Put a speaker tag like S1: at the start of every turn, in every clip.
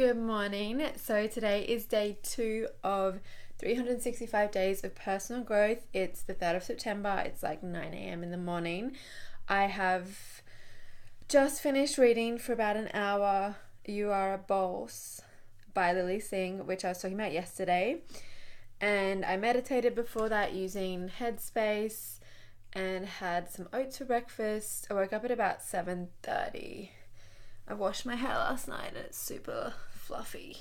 S1: Good morning. So today is day 2 of 365 days of personal growth. It's the 3rd of September. It's like 9 a.m. in the morning. I have just finished reading for about an hour You Are a Boss by Lily Singh, which I was talking about yesterday. And I meditated before that using Headspace and had some oats for breakfast. I woke up at about 7:30. I washed my hair last night and it's super fluffy.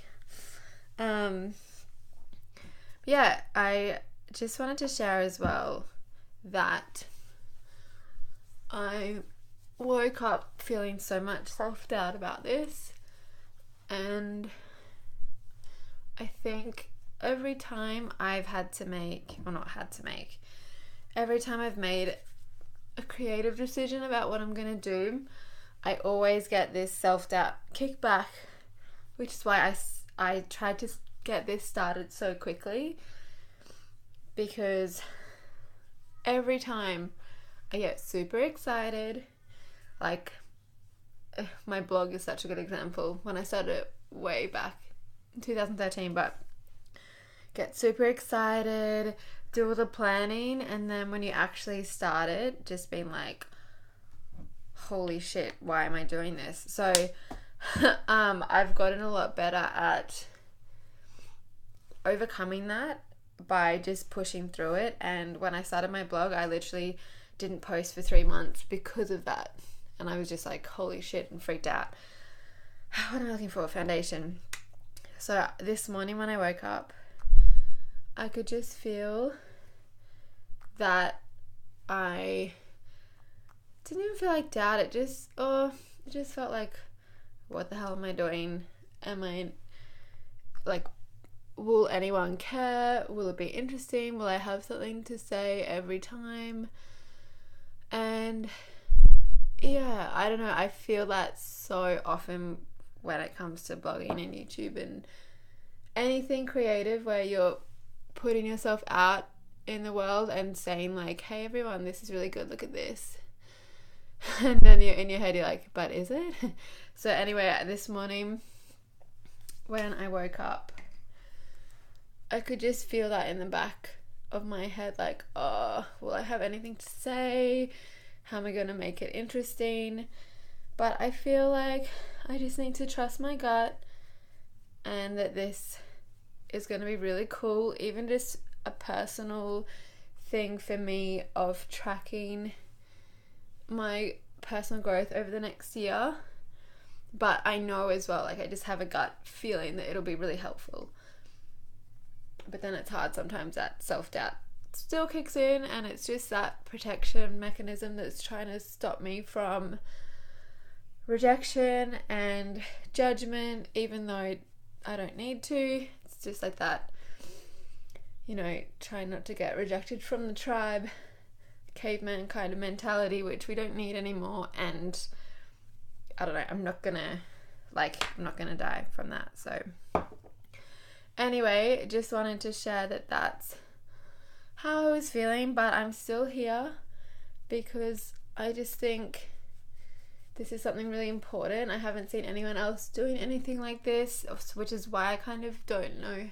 S1: Yeah, I just wanted to share as well that I woke up feeling so much self-doubt about this, and I think every time every time I've made a creative decision about what I'm going to do, I always get this self-doubt kickback, which is why I tried to get this started so quickly, because every time I get super excited, like my blog is such a good example. When I started it way back in 2013, but get super excited, do all the planning, and then when you actually start it, just being like, holy shit, why am I doing this? So I've gotten a lot better at overcoming that by just pushing through it. And when I started my blog, I literally didn't post for 3 months because of that, and I was just like, holy shit, and freaked out. What am I looking for? Foundation. So this morning when I woke up, I could just feel that I didn't even feel like doubt. It just felt like, what the hell am I doing? Am I like, will anyone care? Will it be interesting? Will I have something to say every time? And yeah, I don't know, I feel that so often when it comes to blogging and YouTube and anything creative where you're putting yourself out in the world and saying like, hey everyone, this is really good, look at this. And then you're in your head, you're like, but is it? So anyway, this morning when I woke up, I could just feel that in the back of my head, like, oh, will I have anything to say? How am I going to make it interesting? But I feel like I just need to trust my gut, and that this is going to be really cool, even just a personal thing for me of tracking my personal growth over the next year. But I know as well, like, I just have a gut feeling that it'll be really helpful. But then it's hard sometimes, that self-doubt still kicks in, and it's just that protection mechanism that's trying to stop me from rejection and judgment, even though I don't need to. It's just like that, trying not to get rejected from the tribe, caveman kind of mentality, which we don't need anymore. And I don't know, I'm not gonna die from that. So anyway, just wanted to share that that's how I was feeling, but I'm still here because I just think this is something really important. I haven't seen anyone else doing anything like this, which is why I kind of don't know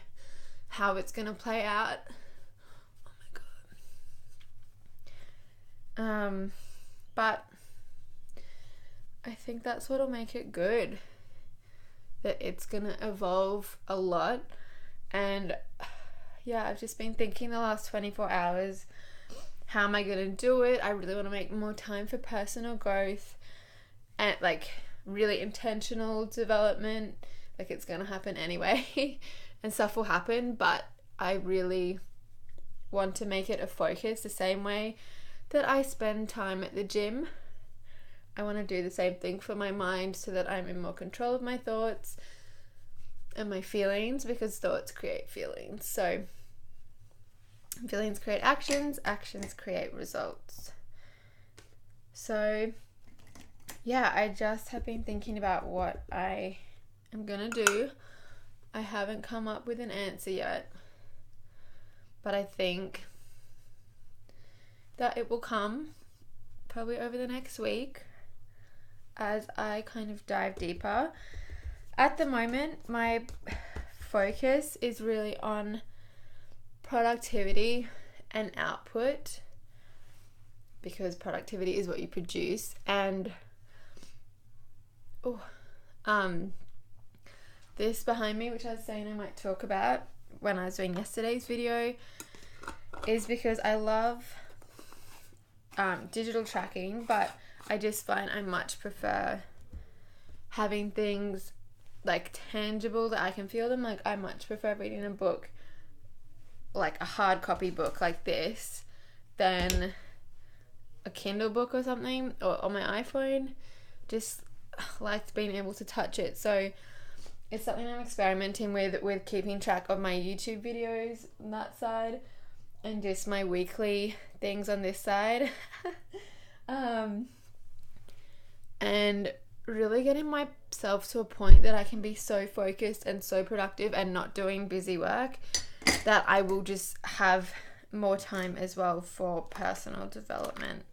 S1: how it's gonna play out. Oh my god. But I think that's what'll make it good, that it's gonna evolve a lot. And yeah, I've just been thinking the last 24 hours, how am I gonna do it? I really want to make more time for personal growth and like really intentional development. Like, it's gonna happen anyway and stuff will happen, but I really want to make it a focus the same way that I spend time at the gym. I want to do the same thing for my mind, so that I'm in more control of my thoughts and my feelings, because thoughts create feelings. So feelings create actions, actions create results. So yeah, I just have been thinking about what I am gonna do. I haven't come up with an answer yet, but I think that it will come probably over the next week as I kind of dive deeper. At the moment, my focus is really on productivity and output, because productivity is what you produce. And this behind me, which I was saying I might talk about when I was doing yesterday's video, is because I love digital tracking, but I just find I much prefer having things like tangible that I can feel them. Like I much prefer reading a book, like a hard copy book like this, than a Kindle book or something, or on my iPhone. Just like being able to touch it. So it's something I'm experimenting with keeping track of my YouTube videos on that side and just my weekly things on this side. And really getting myself to a point that I can be so focused and so productive and not doing busy work that I will just have more time as well for personal development.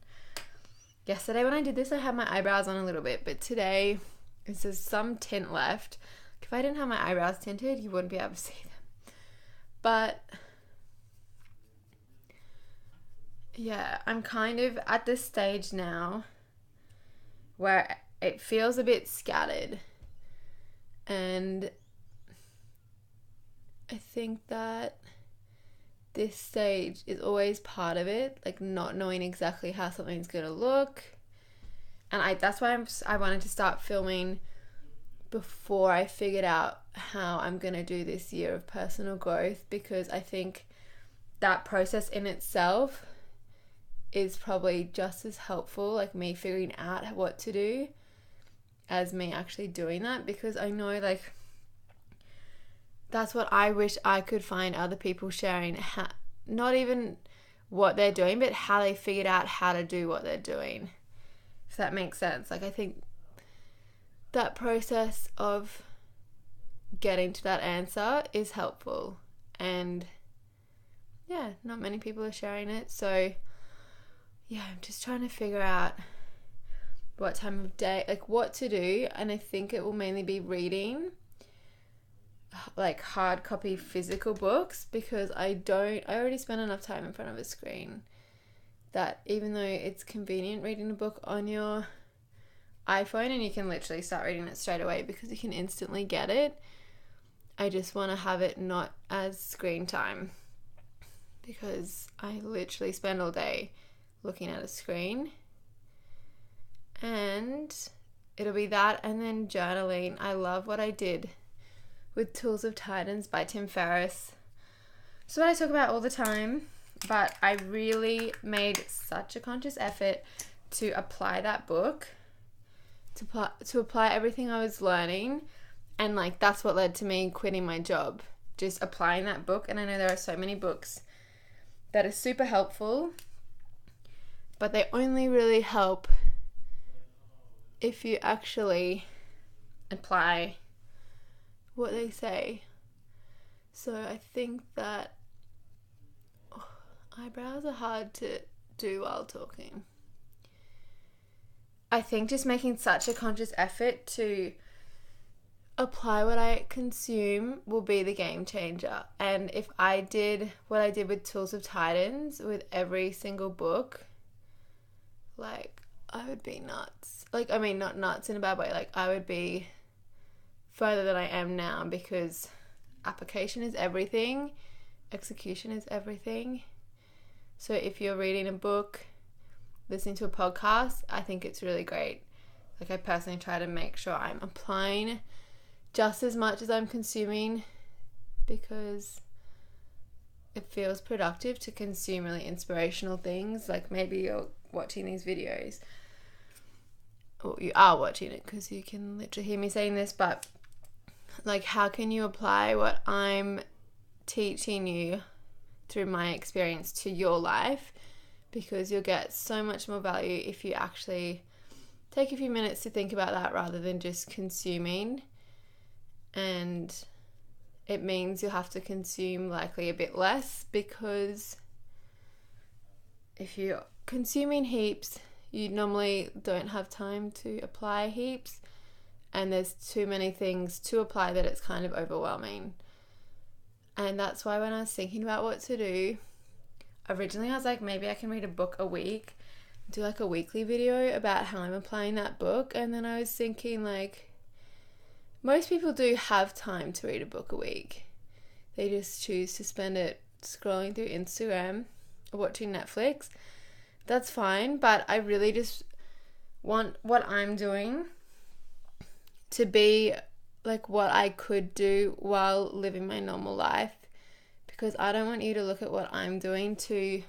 S1: Yesterday when I did this, I had my eyebrows on a little bit, but today there's some tint left. If I didn't have my eyebrows tinted, you wouldn't be able to see them. But yeah, I'm kind of at this stage now where it feels a bit scattered, and I think that this stage is always part of it, like not knowing exactly how something's gonna look. And that's why I wanted to start filming before I figured out how I'm gonna do this year of personal growth, because I think that process in itself is probably just as helpful, like me figuring out what to do, as me actually doing that. Because I know, like, that's what I wish I could find other people sharing, not even what they're doing, but how they figured out how to do what they're doing. If that makes sense. Like, I think that process of getting to that answer is helpful, and yeah, not many people are sharing it. So yeah, I'm just trying to figure out what time of day, like what to do. And I think it will mainly be reading like hard copy physical books, because I already spend enough time in front of a screen that even though it's convenient reading a book on your iPhone and you can literally start reading it straight away because you can instantly get it, I just want to have it not as screen time, because I literally spend all day looking at a screen. And it'll be that, and then journaling. I love what I did with Tools of Titans by Tim Ferriss. So what I talk about all the time, but I really made such a conscious effort to apply that book, to apply everything I was learning. And like that's what led to me quitting my job, just applying that book. And I know there are so many books that are super helpful, but they only really help if you actually apply what they say. So I think that eyebrows are hard to do while talking. I think just making such a conscious effort to apply what I consume will be the game changer. And if I did what I did with Tools of Titans with every single book, like I would be nuts. Like, I mean, not nuts in a bad way. Like, I would be further than I am now, because application is everything. Execution is everything. So if you're reading a book, listening to a podcast, I think it's really great. Like, I personally try to make sure I'm applying just as much as I'm consuming, because it feels productive to consume really inspirational things. Like maybe you're watching these videos, or you are watching it because you can literally hear me saying this, but like how can you apply what I'm teaching you through my experience to your life? Because you'll get so much more value if you actually take a few minutes to think about that rather than just consuming. And it means you'll have to consume likely a bit less, because if you're consuming heaps, you normally don't have time to apply heaps. and there's too many things to apply that it's kind of overwhelming. And that's why when I was thinking about what to do, originally I was like, maybe I can read a book a week, do like a weekly video about how I'm applying that book. And then I was thinking, like, most people do have time to read a book a week. They just choose to spend it scrolling through Instagram or watching Netflix. That's fine, but I really just want what I'm doing to be like what I could do while living my normal life, because I don't want you to look at what I'm doing to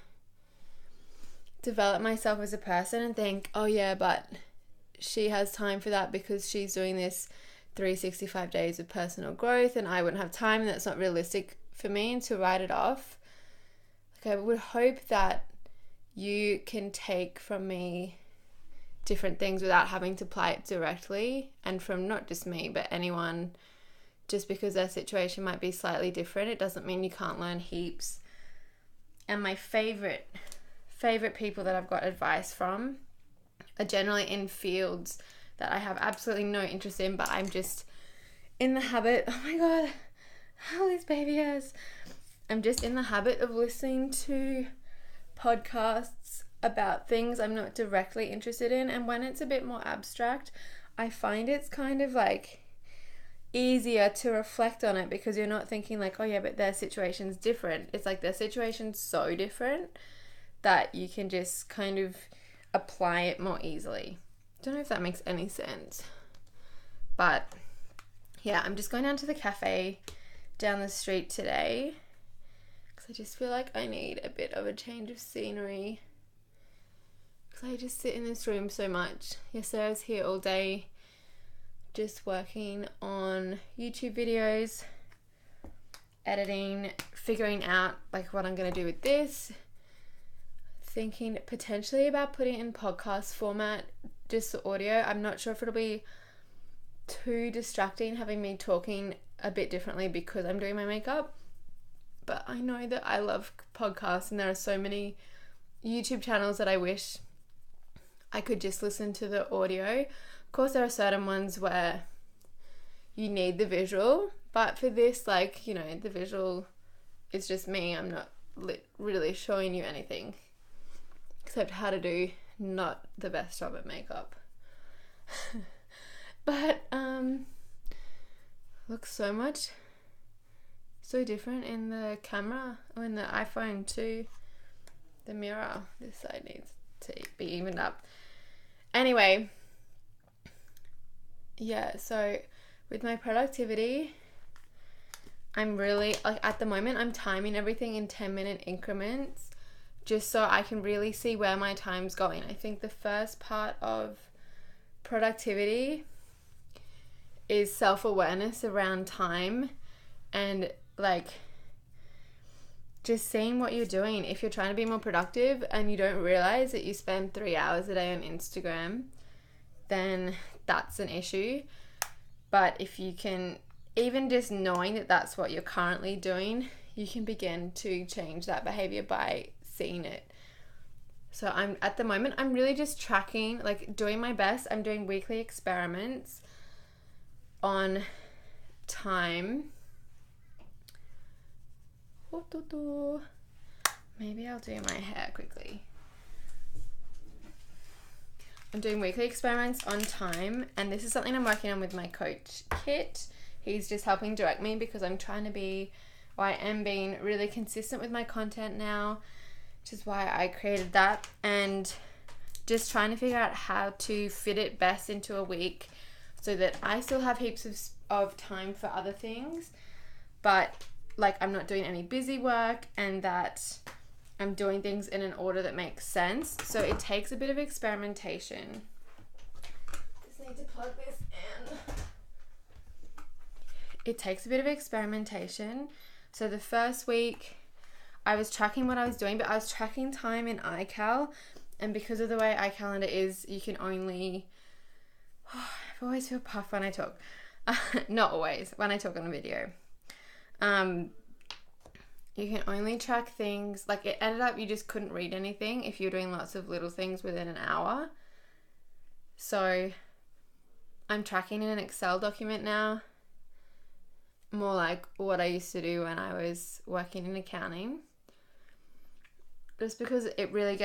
S1: develop myself as a person and think, oh yeah, but she has time for that because she's doing this 365 days of personal growth and I wouldn't have time, and that's not realistic for me, and to write it off. Like, I would hope that you can take from me different things without having to apply it directly, and from not just me but anyone. Just because their situation might be slightly different, it doesn't mean you can't learn heaps. And my favorite people that I've got advice from are generally in fields that I have absolutely no interest in, but I'm just in the habit, oh my god, all these baby hairs. I'm just in the habit of listening to podcasts about things I'm not directly interested in, and when it's a bit more abstract, I find it's kind of like easier to reflect on it, because you're not thinking like, oh yeah, but their situation's different. It's like their situation's so different that you can just kind of apply it more easily. Don't know if that makes any sense, but yeah, I'm just going down to the cafe down the street today because I just feel like I need a bit of a change of scenery, because I just sit in this room so much. Yesterday I was here all day just working on YouTube videos, editing, figuring out like what I'm going to do with this, thinking potentially about putting it in podcast format, just the audio. I'm not sure if it'll be too distracting having me talking a bit differently because I'm doing my makeup, but I know that I love podcasts and there are so many YouTube channels that I wish I could just listen to the audio. Of course, there are certain ones where you need the visual, but for this, like, you know, the visual is just me. I'm not really showing you anything except how to do not the best job at makeup. But looks so different in the camera or in the iPhone too. The mirror, this side needs to be evened up. Anyway, yeah, so with my productivity, I'm really, like, at the moment I'm timing everything in 10-minute increments just so I can really see where my time's going. I think the first part of productivity is self-awareness around time and like just seeing what you're doing. If you're trying to be more productive and you don't realize that you spend 3 hours a day on Instagram, then that's an issue. But if you can, even just knowing that that's what you're currently doing, you can begin to change that behavior by seeing it. So at the moment, I'm really just tracking, like doing my best. I'm doing weekly experiments on time. Maybe I'll do my hair quickly. I'm doing weekly experiments on time, and this is something I'm working on with my coach, Kit. He's just helping direct me because I'm trying to be, or I am being really consistent with my content now, which is why I created that, and just trying to figure out how to fit it best into a week so that I still have heaps of time for other things, but like I'm not doing any busy work, and that I'm doing things in an order that makes sense. So it takes a bit of experimentation. Just need to plug this in. It takes a bit of experimentation. So the first week I was tracking what I was doing, but I was tracking time in iCal, and because of the way iCalendar is, you can only, I always feel puffed when I talk. Not always, when I talk on a video. You can only track things, like it ended up you just couldn't read anything if you're doing lots of little things within an hour. So I'm tracking in an Excel document now, more like what I used to do when I was working in accounting, just because it really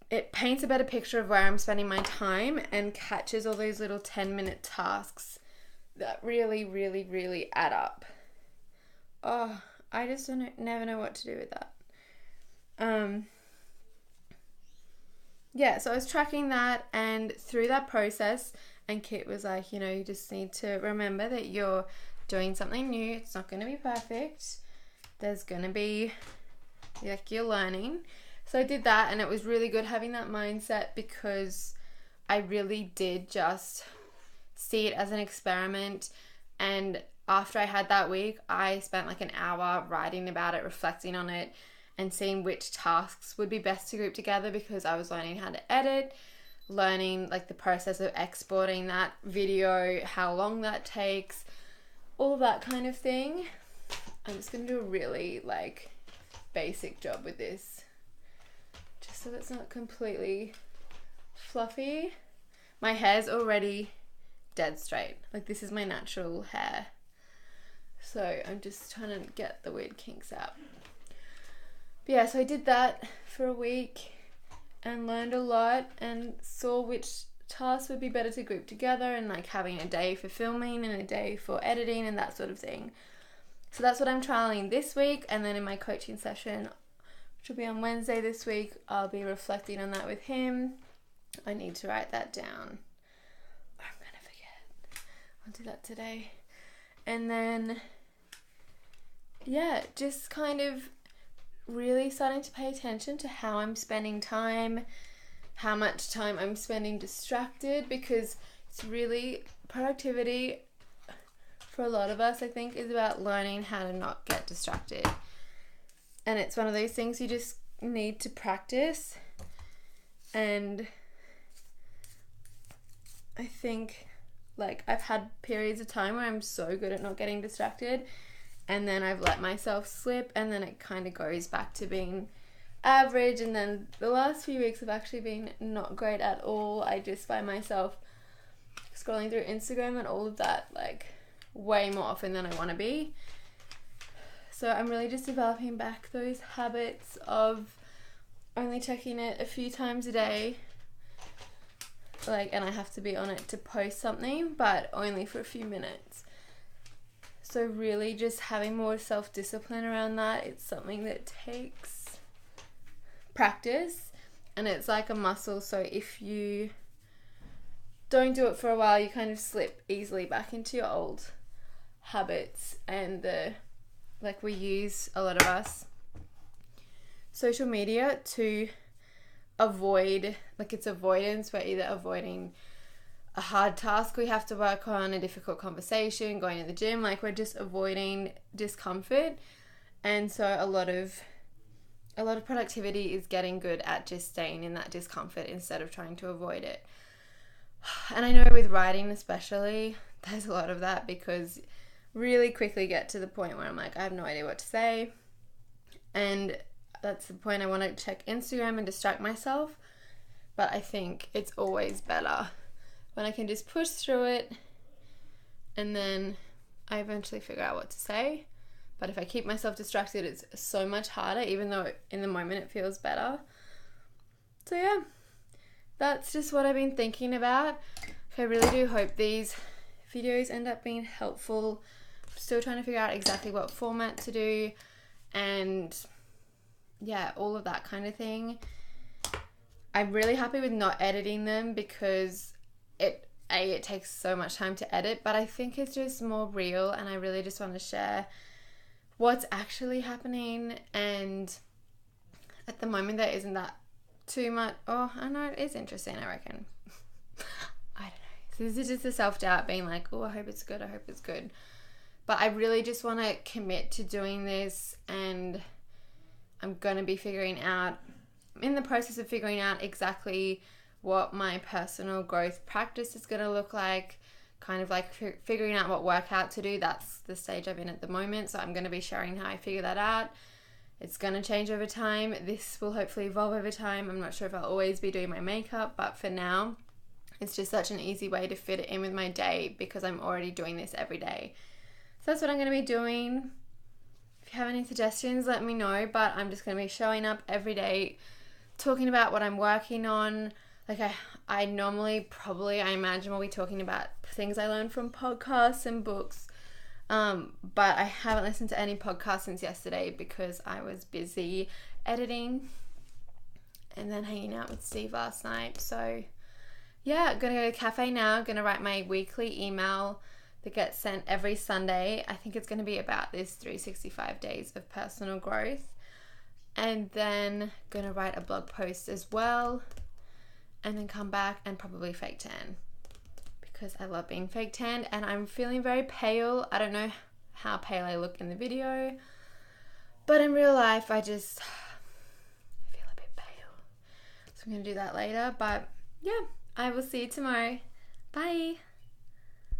S1: it paints a better picture of where I'm spending my time and catches all those little 10-minute tasks that really, really, really add up. Oh, I just never know what to do with that. Yeah, so I was tracking that, and through that process, and Kit was like, you just need to remember that you're doing something new. It's not going to be perfect. There's going to be, you're learning. So I did that, and it was really good having that mindset, because I really did just see it as an experiment. And after I had that week, I spent like an hour writing about it, reflecting on it, and seeing which tasks would be best to group together, because I was learning how to edit, learning like the process of exporting that video, how long that takes, all that kind of thing. I'm just going to do a really like basic job with this, just so it's not completely fluffy. My hair's already dead straight. Like, this is my natural hair. So I'm just trying to get the weird kinks out. But yeah, so I did that for a week and learned a lot and saw which tasks would be better to group together, and like having a day for filming and a day for editing and that sort of thing. So that's what I'm trialing this week, and then in my coaching session, which will be on Wednesday this week, I'll be reflecting on that with him. I need to write that down. I'm gonna forget. I'll do that today. And then, yeah, just kind of really starting to pay attention to how I'm spending time, how much time I'm spending distracted, because it's really, productivity for a lot of us, I think, is about learning how to not get distracted. And it's one of those things you just need to practice. And I think, like, I've had periods of time where I'm so good at not getting distracted, and then I've let myself slip, and then it kind of goes back to being average. And then the last few weeks have actually been not great at all. I just find myself scrolling through Instagram and all of that, like, way more often than I want to be. So I'm really just developing back those habits of only checking it a few times a day. Like, and I have to be on it to post something, but only for a few minutes. So really just having more self-discipline around that. It's something that takes practice, and it's like a muscle. So if you don't do it for a while, you kind of slip easily back into your old habits. And we use, a lot of us, social media to avoid, like, it's avoidance. We're either avoiding a hard task we have to work on, a difficult conversation, going to the gym, like, we're just avoiding discomfort. And so a lot of productivity is getting good at just staying in that discomfort instead of trying to avoid it. And I know with writing especially, there's a lot of that, because really quickly get to the point where I'm like, I have no idea what to say. And that's the point. I want to check Instagram and distract myself. But I think it's always better when I can just push through it, and then I eventually figure out what to say. But if I keep myself distracted, it's so much harder, even though in the moment it feels better. So yeah, that's just what I've been thinking about. I really do hope these videos end up being helpful. I'm still trying to figure out exactly what format to do, and yeah, all of that kind of thing. I'm really happy with not editing them, because it takes so much time to edit, but I think it's just more real, and I really just want to share what's actually happening. And at the moment there isn't that too much. Oh, I know, it is interesting, I reckon. I don't know. So this is just the self-doubt being like, oh, I hope it's good, I hope it's good. But I really just want to commit to doing this, and I'm going to be in the process of figuring out exactly what my personal growth practice is going to look like, kind of like figuring out what workout to do. That's the stage I'm in at the moment. So I'm going to be sharing how I figure that out. It's going to change over time. This will hopefully evolve over time. I'm not sure if I'll always be doing my makeup, but for now, It's just such an easy way to fit it in with my day because I'm already doing this every day. So that's what I'm going to be doing. If you have any suggestions, let me know. But I'm just going to be showing up every day, talking about what I'm working on. Like I normally I imagine we'll be talking about things I learned from podcasts and books. But I haven't listened to any podcasts since yesterday because I was busy editing and then hanging out with Steve last night. So yeah, I'm going to go to a cafe now. I'm going to write my weekly email that gets sent every Sunday. I think it's going to be about this 365 days of personal growth. And then going to write a blog post as well. And then come back and probably fake tan. Because I love being fake tanned and I'm feeling very pale. I don't know how pale I look in the video. But in real life, I feel a bit pale. So I'm going to do that later. But yeah, I will see you tomorrow. Bye.